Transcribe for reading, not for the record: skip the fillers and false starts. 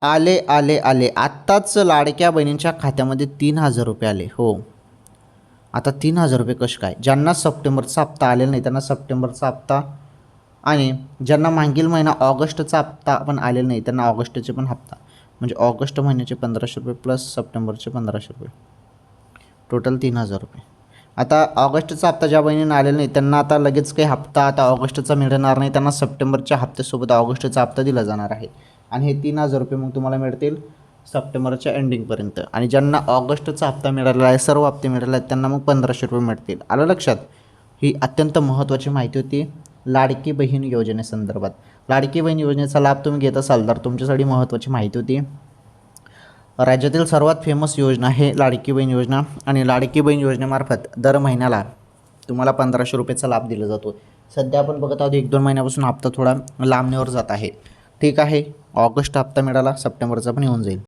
आले आले आले आत्ताच लाडक्या बहिणींच्या खात्यामध्ये 3,000 रुपये आले. हो, आता 3,000 रुपये कसे काय? ज्यांना सप्टेंबरचा हप्ता आलेला नाही त्यांना सप्टेंबरचा हप्ता, आणि ज्यांना मागील महिना ऑगस्टचा हप्ता पण आलेला नाही त्यांना ऑगस्टचे पण हप्ता, म्हणजे ऑगस्ट महिन्याचे 1,500 रुपये प्लस सप्टेंबरचे 1,500 रुपये, टोटल 3,000 रुपये. आता ऑगस्टचा हप्ता ज्या बहिणींना आलेला नाही त्यांना आता लगेच काही हप्ता आता ऑगस्टचा मिळणार नाही, त्यांना सप्टेंबरच्या हप्त्यासोबत ऑगस्टचा हप्ता दिला जाणार आहे. आणि हे 3,000 रुपये मग तुम्हाला मिळतील सप्टेंबरच्या एंडिंगपर्यंत. आणि ज्यांना ऑगस्टचा हप्ता मिळालेला आहे, सर्व हप्ते मिळाले आहेत, त्यांना मग 1,500 रुपये मिळतील. आलं लक्षात? ही अत्यंत महत्त्वाची माहिती होती लाडकी बहीण योजनेसंदर्भात. लाडकी बहीण योजनेचा लाभ तुम्ही घेत असाल तर तुमच्यासाठी महत्त्वाची माहिती होती. राज्यातील सर्वात फेमस योजना आहे लाडकी बहीण योजना, आणि लाडकी बहीण योजनेमार्फत दर महिन्याला तुम्हाला 1,500 रुपयेचा लाभ दिला जातो. सध्या आपण बघत आहोत 1-2 महिन्यापासून हप्ता थोडा लांबणीवर जात आहे. ठीक आहे, ऑगस्ट हप्ता मिळाला, सप्टेंबरचा पण येऊन जाईल.